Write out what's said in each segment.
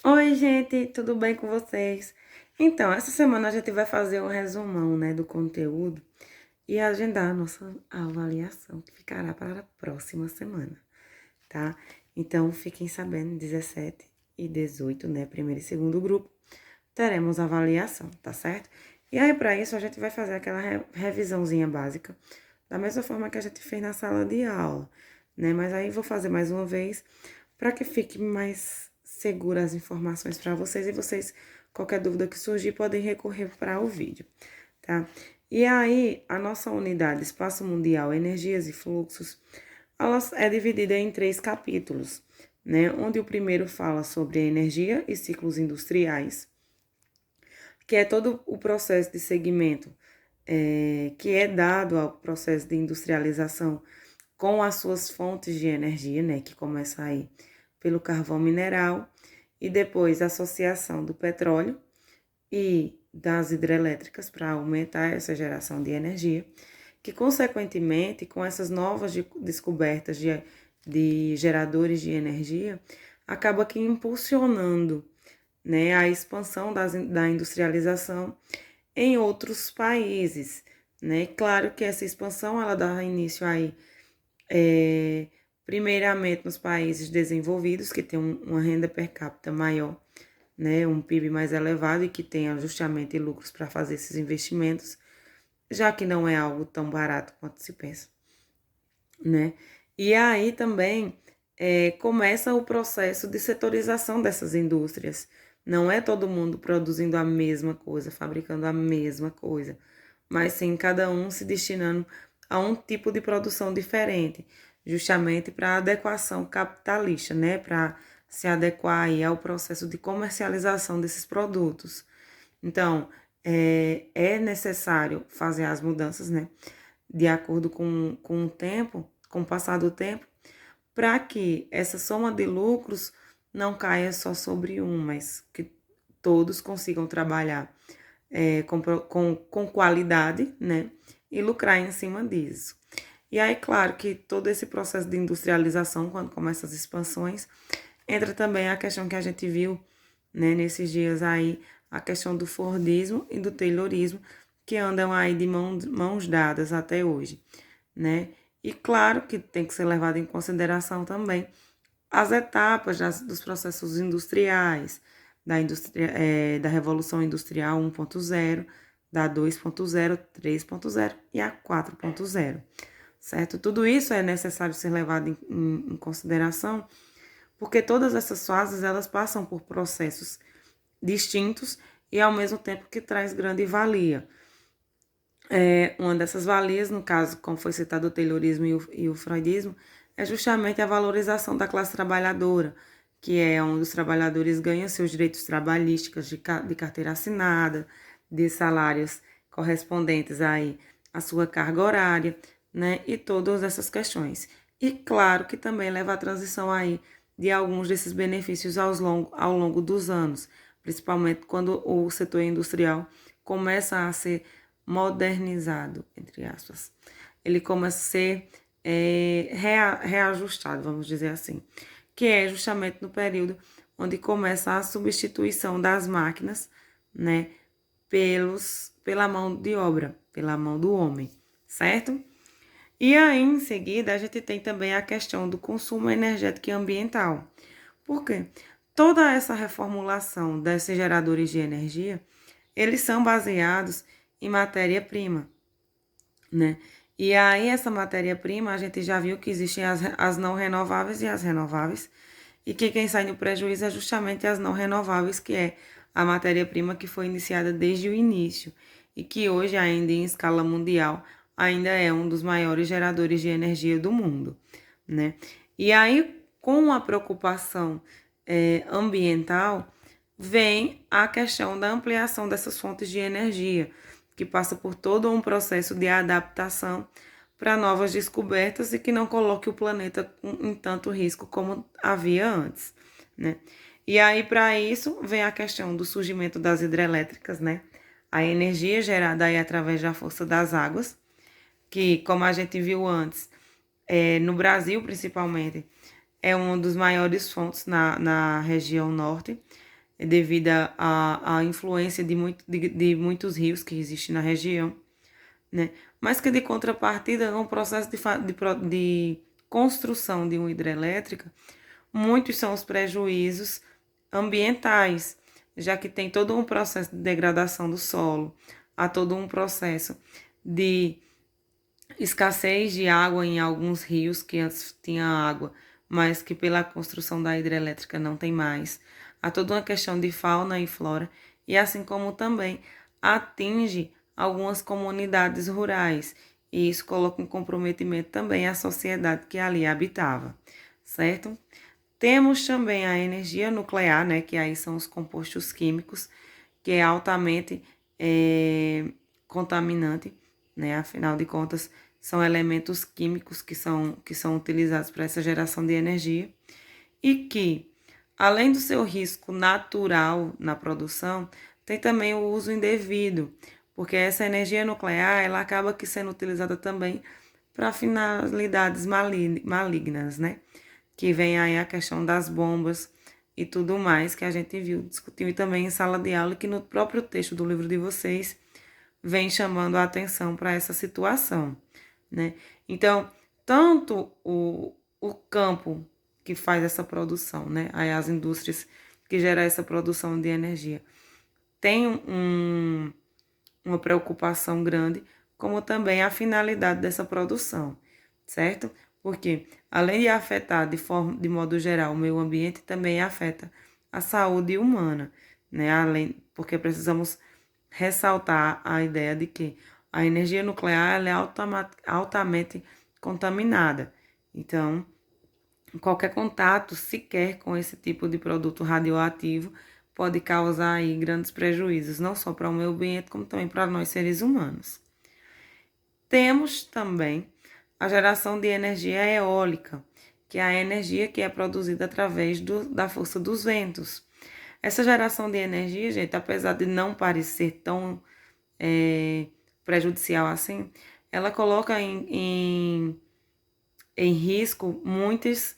Oi, gente, tudo bem com vocês? Então, essa semana a gente vai fazer um resumão, né, do conteúdo e agendar a nossa avaliação, que ficará para a próxima semana, tá? Então, fiquem sabendo, 17 e 18, né, primeiro e segundo grupo, teremos avaliação, tá certo? E aí, para isso, a gente vai fazer aquela revisãozinha básica, da mesma forma que a gente fez na sala de aula, né? Mas aí vou fazer mais uma vez para que fique mais segura as informações para vocês e vocês, qualquer dúvida que surgir, podem recorrer para o vídeo, tá? E aí, a nossa unidade Espaço Mundial, Energias e Fluxos, ela é dividida em 3 capítulos, né? Onde o primeiro fala sobre energia e ciclos industriais, que é todo o processo de segmento que é dado ao processo de industrialização com as suas fontes de energia, né, que começa aí pelo carvão mineral e depois a associação do petróleo e das hidrelétricas para aumentar essa geração de energia, que consequentemente com essas novas descobertas de geradores de energia, acaba que impulsionando, né, a expansão da industrialização em outros países, né? Claro que essa expansão ela dá início aí, primeiramente nos países desenvolvidos, que têm uma renda per capita maior, né? Um PIB mais elevado e que tenha justamente lucros para fazer esses investimentos, já que não é algo tão barato quanto se pensa, né? E aí também começa o processo de setorização dessas indústrias. Não é todo mundo produzindo a mesma coisa, fabricando a mesma coisa, mas sim cada um se destinando a um tipo de produção diferente, justamente para a adequação capitalista, né? Para se adequar aí ao processo de comercialização desses produtos. Então, é necessário fazer as mudanças, né? De acordo com o tempo, com o passar do tempo, para que essa soma de lucros não caia só sobre um, mas que todos consigam trabalhar com qualidade, né? E lucrar em cima disso. E aí, claro que todo esse processo de industrialização, quando começa as expansões, entra também a questão que a gente viu, né, nesses dias aí, a questão do Fordismo e do Taylorismo, que andam aí de mãos dadas até hoje, né? E claro que tem que ser levado em consideração também as etapas dos processos industriais, da Revolução Industrial 1.0, da 2.0, 3.0 e a 4.0, certo? Tudo isso é necessário ser levado em consideração, porque todas essas fases elas passam por processos distintos e ao mesmo tempo que traz grande valia. Uma dessas valias, no caso, como foi citado o Taylorismo e o Freudismo, é justamente a valorização da classe trabalhadora, que é onde os trabalhadores ganham seus direitos trabalhísticos de carteira assinada, de salários correspondentes aí à sua carga horária, né, e todas essas questões. E claro que também leva à transição aí de alguns desses benefícios ao longo dos anos, principalmente quando o setor industrial começa a ser modernizado, entre aspas. Ele começa a ser reajustado, vamos dizer assim, que é justamente no período onde começa a substituição das máquinas, né, pela mão de obra, pela mão do homem, certo? E aí, em seguida, a gente tem também a questão do consumo energético e ambiental. Por quê? Toda essa reformulação desses geradores de energia, eles são baseados em matéria-prima, né? E aí, essa matéria-prima, a gente já viu que existem as não renováveis e as renováveis, e que quem sai no prejuízo é justamente as não renováveis, que é a matéria-prima que foi iniciada desde o início, e que hoje, ainda em escala mundial, ainda é um dos maiores geradores de energia do mundo, né? E aí, com a preocupação ambiental, vem a questão da ampliação dessas fontes de energia, que passa por todo um processo de adaptação para novas descobertas e que não coloque o planeta em tanto risco como havia antes, né? E aí, para isso, vem a questão do surgimento das hidrelétricas, né? A energia gerada aí através da força das águas, que, como a gente viu antes, no Brasil principalmente, é uma dos maiores fontes na região norte, devido à influência de muitos rios que existem na região, né? Mas que de contrapartida, no processo de construção de uma hidrelétrica, muitos são os prejuízos ambientais, já que tem todo um processo de degradação do solo, há todo um processo de escassez de água em alguns rios que antes tinha água, mas que pela construção da hidrelétrica não tem mais. Há toda uma questão de fauna e flora, e assim como também atinge algumas comunidades rurais, e isso coloca em comprometimento também a sociedade que ali habitava, certo? Temos também a energia nuclear, né, que aí são os compostos químicos, que é altamente contaminante, né, afinal de contas, são elementos químicos que são utilizados para essa geração de energia e que, além do seu risco natural na produção, tem também o uso indevido, porque essa energia nuclear ela acaba que sendo utilizada também para finalidades malignas, né? Que vem aí a questão das bombas e tudo mais que a gente viu, discutiu também em sala de aula, que no próprio texto do livro de vocês vem chamando a atenção para essa situação, né? Então, tanto o campo que faz essa produção, né? Aí as indústrias que geram essa produção de energia tem uma preocupação grande, como também a finalidade dessa produção, certo? Porque além de afetar de modo geral o meio ambiente, também afeta a saúde humana, né? Porque precisamos ressaltar a ideia de que a energia nuclear ela é altamente contaminada. Então, qualquer contato sequer com esse tipo de produto radioativo pode causar aí grandes prejuízos, não só para o meio ambiente, como também para nós seres humanos. Temos também a geração de energia eólica, que é a energia que é produzida através da força dos ventos. Essa geração de energia, gente, apesar de não parecer tão prejudicial assim, ela coloca em risco muitas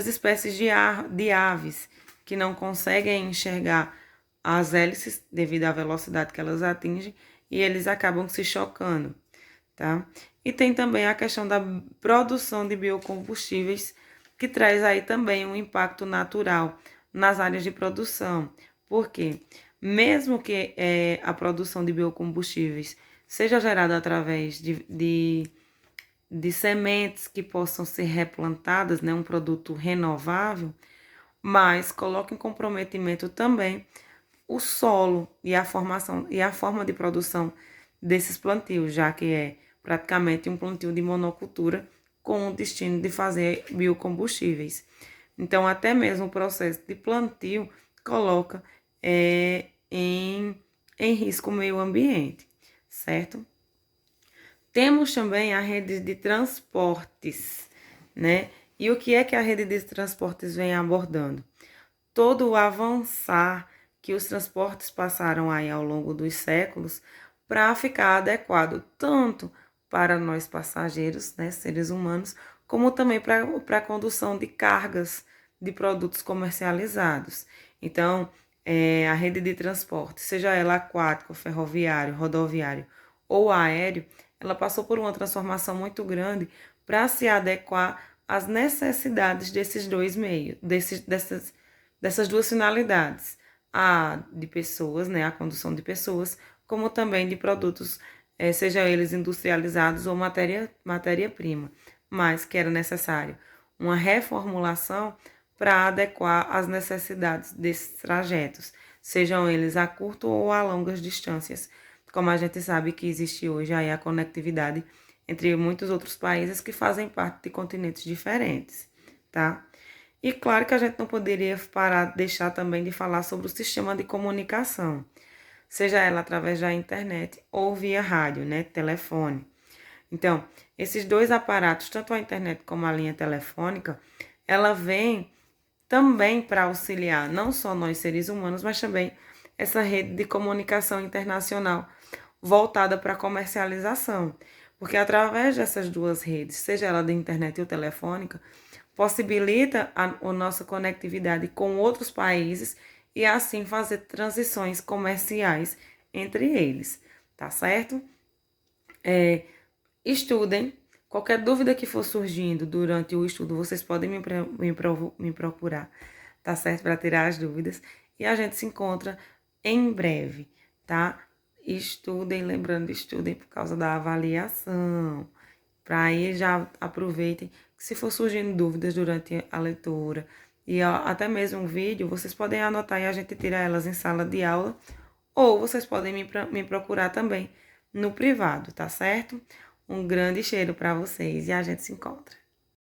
espécies de aves que não conseguem enxergar as hélices devido à velocidade que elas atingem e eles acabam se chocando, tá? E tem também a questão da produção de biocombustíveis, que traz aí também um impacto natural nas áreas de produção. Por quê? Mesmo que a produção de biocombustíveis seja gerada através de sementes que possam ser replantadas, né, um produto renovável, mas coloca em comprometimento também o solo e a formação e a forma de produção desses plantios, já que é praticamente um plantio de monocultura com o destino de fazer biocombustíveis. Então, até mesmo o processo de plantio coloca em risco o meio ambiente, certo? Temos também a rede de transportes, né? E o que é que a rede de transportes vem abordando? Todo o avançar que os transportes passaram aí ao longo dos séculos para ficar adequado tanto para nós passageiros, né, seres humanos, como também para a condução de cargas de produtos comercializados. Então, a rede de transporte, seja ela aquático, ferroviário, rodoviário ou aéreo, ela passou por uma transformação muito grande para se adequar às necessidades desses dois meios, dessas duas finalidades, a de pessoas, né, a condução de pessoas, como também de produtos, seja eles industrializados ou matéria-prima, mas que era necessário uma reformulação para adequar às necessidades desses trajetos, sejam eles a curto ou a longas distâncias, como a gente sabe que existe hoje aí a conectividade entre muitos outros países que fazem parte de continentes diferentes, tá? E claro que a gente não poderia deixar também de falar sobre o sistema de comunicação, seja ela através da internet ou via rádio, né, telefone. Então, esses dois aparatos, tanto a internet como a linha telefônica, ela vem também para auxiliar não só nós seres humanos, mas também essa rede de comunicação internacional voltada para a comercialização. Porque através dessas duas redes, seja ela da internet ou telefônica, possibilita a nossa conectividade com outros países e assim fazer transições comerciais entre eles, tá certo? Estudem. Qualquer dúvida que for surgindo durante o estudo, vocês podem me procurar, tá certo? Para tirar as dúvidas. E a gente se encontra em breve, tá? Estudem, lembrando, estudem por causa da avaliação. Para aí já aproveitem que se for surgindo dúvidas durante a leitura e até mesmo um vídeo, vocês podem anotar e a gente tira elas em sala de aula, ou vocês podem me procurar também no privado, tá certo? Um grande cheiro para vocês e a gente se encontra.